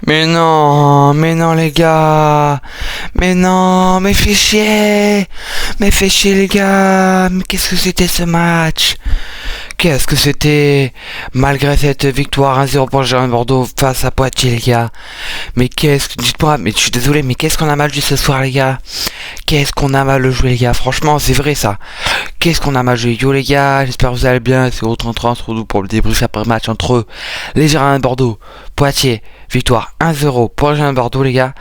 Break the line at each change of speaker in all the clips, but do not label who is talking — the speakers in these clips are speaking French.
Mais non les gars, mais non, mais fais chier les gars, mais qu'est-ce que c'était ce match? Qu'est-ce que c'était? Malgré cette victoire 1-0 pour le Girondins de Bordeaux face à Poitiers les gars. Mais dites-moi, mais je suis désolé, mais qu'est-ce qu'on a mal joué ce soir les gars? Qu'est-ce qu'on a mal joué les gars? Franchement, c'est vrai ça. Qu'est-ce qu'on a mal joué? Yo les gars, j'espère que vous allez bien. C'est au 33 surtout pour le débrief après match entre les Girondins de Bordeaux, Poitiers, victoire 1-0 pour les Girondins de Bordeaux les gars.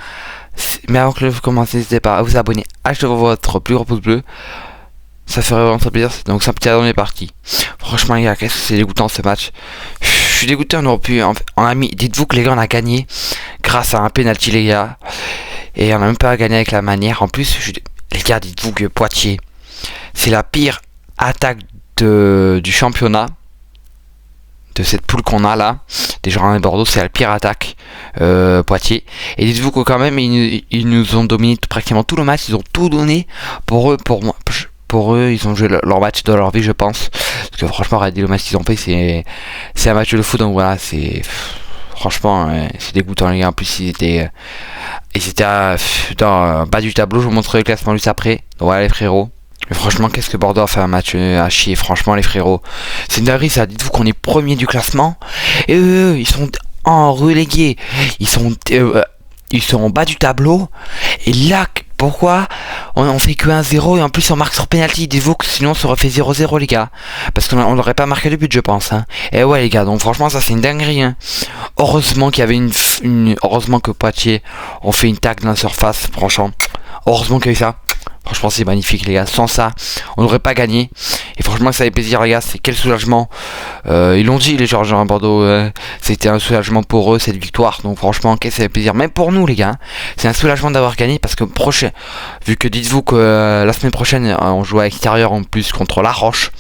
Mais avant que vous commenciez, n'hésitez pas à vous abonner, à acheter votre plus gros pouce bleu. Ça ferait vraiment très plaisir. Donc c'est un petit addon est parti. Franchement les gars, qu'est-ce que c'est dégoûtant ce match. Je suis dégoûté, on aurait pu. On a mis. Dites-vous que les gars on a gagné grâce à un penalty les gars. Et on a même pas gagné avec la manière. En plus, les gars, dites-vous que Poitiers, c'est la pire attaque du championnat. De cette poule qu'on a là, des Girondins de Bordeaux, c'est la pire attaque Poitiers. Et dites-vous que quand même ils nous ont dominé pratiquement tout le match, ils ont tout donné pour eux, pour eux, ils ont joué leur match de leur vie, je pense. Parce que franchement, regardez le match qu'ils ont fait, c'est un match de foot, donc voilà, franchement, c'est dégoûtant les gars. En plus, ils étaient dans bas du tableau. Je vous montrerai le classement juste après. Donc voilà les frérots. Mais franchement, qu'est-ce que Bordeaux a fait un match à chier, franchement les frérots. C'est une dinguerie ça, dites-vous qu'on est premier du classement. Et eux, ils sont en relégués. Ils sont en bas du tableau. Et là, pourquoi on fait que 1-0 et en plus on marque sur penalty? Dites-vous que sinon ça aurait fait 0-0 les gars. Parce qu'on n'aurait pas marqué le but je pense. Hein. Et ouais les gars, donc franchement ça c'est une dinguerie. Hein. Heureusement qu'il y avait heureusement que Poitiers ont fait une tacle dans la surface. Franchement, heureusement qu'il y a eu ça. Franchement c'est magnifique les gars, sans ça on n'aurait pas gagné. Et franchement ça fait plaisir les gars, c'est quel soulagement. Ils l'ont dit les Girondins de Bordeaux, c'était un soulagement pour eux cette victoire. Donc franchement ça fait plaisir, même pour nous les gars. C'est un soulagement d'avoir gagné parce que vu que dites-vous que la semaine prochaine on joue à l'extérieur en plus contre La Roche.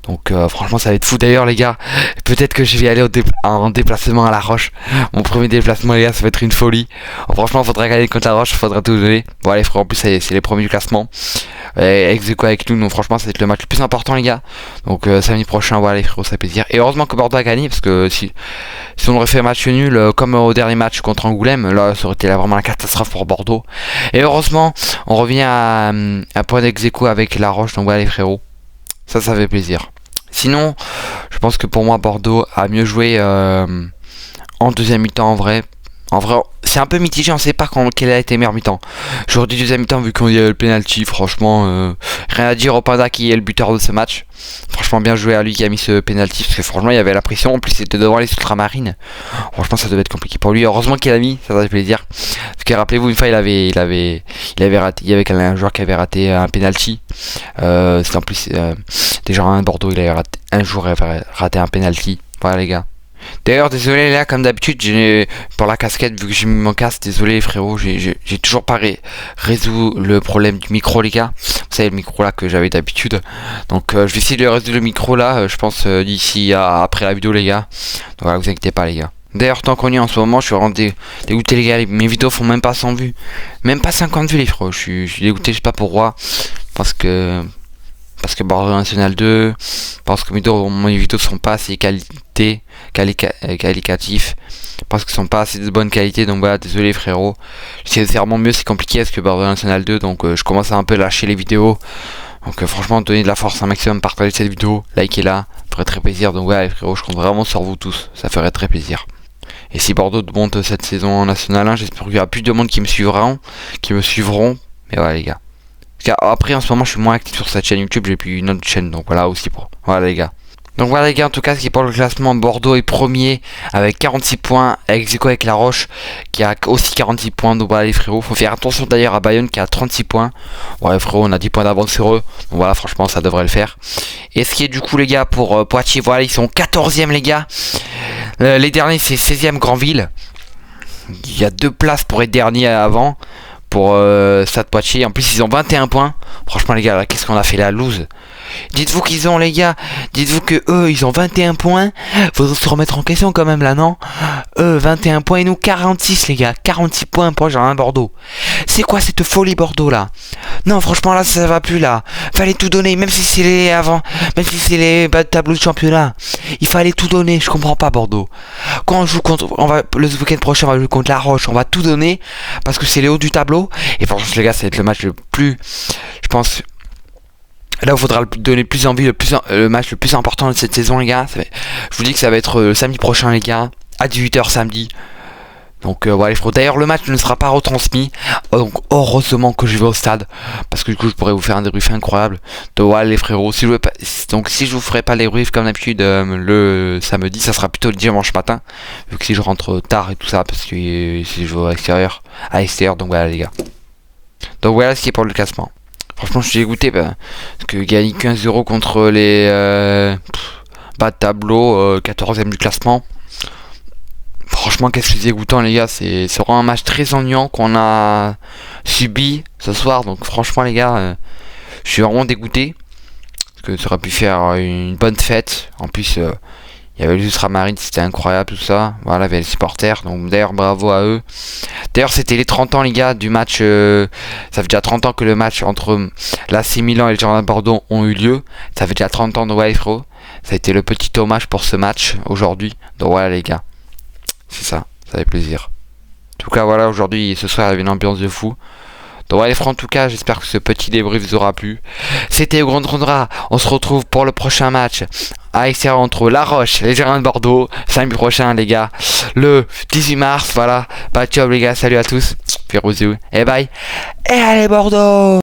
Donc franchement ça va être fou d'ailleurs les gars. Peut-être que je vais aller en déplacement à La Roche. Mon premier déplacement les gars, ça va être une folie. Franchement faudrait gagner contre La Roche, faudrait tout donner. Bon les frères en plus c'est les premiers du classement. Ex-aequo avec nous, donc franchement ça va être le match le plus important les gars. Donc samedi prochain voilà les frères, ça fait plaisir. Et heureusement que Bordeaux a gagné parce que si on aurait fait un match nul comme au dernier match contre Angoulême, là ça aurait été vraiment la catastrophe pour Bordeaux. Et heureusement on revient à un point d'ex-aequo avec La Roche, donc voilà les frérots. Ça fait plaisir. Sinon, je pense que pour moi, Bordeaux a mieux joué en deuxième mi-temps en vrai. En vrai, c'est un peu mitigé, on sait pas quelle a été meilleure mi-temps. J'aurais dit deuxième mi-temps vu qu'on y a eu le penalty, franchement, rien à dire au Panda qui est le buteur de ce match. Franchement, bien joué à lui qui a mis ce penalty parce que franchement, il y avait la pression. En plus, c'était devant les ultramarines. Franchement, ça devait être compliqué pour lui. Heureusement qu'il a mis, ça fait plaisir. Parce que rappelez-vous, une fois, il avait raté. Il y avait un joueur qui avait raté un penalty. C'était en plus des gens à Bordeaux, il avait raté un jour, il avait raté un penalty. Voilà les gars. D'ailleurs, désolé là, comme d'habitude, pour la casquette, vu que j'ai mis mon casque, désolé frérot, j'ai toujours pas résolu le problème du micro les gars. Vous savez le micro là que j'avais d'habitude. Donc je vais essayer de résoudre le micro là, je pense d'ici après la vidéo les gars. Donc voilà, vous inquiétez pas les gars. D'ailleurs, tant qu'on y est en ce moment, je suis vraiment dégoûté les gars, mes vidéos font même pas 100 vues. Même pas 50 vues les frères, je suis dégoûté, je sais pas pourquoi. Parce que Bordeaux National 2, parce que mes vidéos sont pas assez qualitatifs, parce qu'ils sont pas assez de bonne qualité, donc voilà, désolé frérot. J'essaie de faire mon mieux, c'est compliqué parce que Bordeaux National 2, donc je commence à un peu lâcher les vidéos. Donc franchement, donnez de la force un maximum, partagez cette vidéo, likez-la, ça ferait très plaisir. Donc voilà les frérots, je compte vraiment sur vous tous, ça ferait très plaisir. Et si Bordeaux monte cette saison en National 1, j'espère qu'il y aura plus de monde qui me suivront. Mais voilà les gars. Après en ce moment je suis moins actif sur cette chaîne YouTube, j'ai plus une autre chaîne, donc voilà aussi pour. Voilà les gars. Donc voilà les gars, en tout cas ce qui est pour le classement, Bordeaux est premier avec 46 points, ex-aequo avec La Roche qui a aussi 46 points, donc voilà les frérots. Faut faire attention d'ailleurs à Bayonne qui a 36 points. Ouais frérots, on a 10 points d'avance sur eux, donc voilà franchement ça devrait le faire. Et ce qui est du coup les gars pour Poitiers, voilà ils sont 14e les gars. Les derniers c'est 16e Granville. Il y a 2 places pour être dernier avant. Pour Stade Poitiers, en plus ils ont 21 points. Franchement les gars, qu'est-ce qu'on a fait la loose. Dites-vous qu'ils ont, les gars, dites-vous que eux, ils ont 21 points. Faudrait se remettre en question quand même là, non? Eux, 21 points et nous 46, les gars. 46 points pour un Bordeaux. C'est quoi cette folie Bordeaux là? Non, franchement là, ça va plus là. Fallait tout donner, même si c'est les avant, même si c'est les bas de tableau de championnat. Il fallait tout donner, je comprends pas Bordeaux. Quand on joue contre, le week-end prochain, on va jouer contre La Roche, on va tout donner parce que c'est les hauts du tableau. Et franchement, les gars, ça va être le match le plus, je pense. Là, il faudra donner le plus envie, le match le plus important de cette saison, les gars. Je vous dis que ça va être samedi prochain, les gars, à 18h samedi. Donc voilà, d'ailleurs le match ne sera pas retransmis. Donc heureusement que je vais au stade, parce que du coup je pourrais vous faire un débrief incroyable. Donc voilà les frérots, si je vous ferai pas les débrief comme d'habitude le samedi, ça sera plutôt le dimanche matin, vu que si je rentre tard et tout ça, parce que si je vais à l'extérieur, donc voilà les gars. Donc voilà ce qui est pour le classement. Franchement je suis dégoûté, parce que gagner 15-0 contre les bas de tableau, 14ème du classement. Franchement, qu'est-ce que c'est dégoûtant, les gars. C'est vraiment un match très ennuyant qu'on a subi ce soir. Donc, franchement, les gars, je suis vraiment dégoûté. Parce que ça aurait pu faire une bonne fête. En plus, il y avait les Ultramarines, c'était incroyable tout ça. Voilà, il y avait les supporters. Donc, d'ailleurs, bravo à eux. D'ailleurs, c'était les 30 ans, les gars, du match. Ça fait déjà 30 ans que le match entre l'AC Milan et le Girondins de Bordeaux ont eu lieu. Ça fait déjà 30 ans de ouais, frérot. Ça a été le petit hommage pour ce match aujourd'hui. Donc, voilà, les gars. C'est ça fait plaisir. En tout cas, voilà, aujourd'hui, ce soir, il y avait une ambiance de fou. Donc, ouais, les frères, en tout cas, j'espère que ce petit débrief vous aura plu. C'était au Grand Rondra. On se retrouve pour le prochain match à l'extérieur entre La Roche et les Girondins de Bordeaux. Samedi prochain, les gars. Le 18 mars, voilà. Bah, ciao, les gars. Salut à tous. Et bye. Et allez, Bordeaux!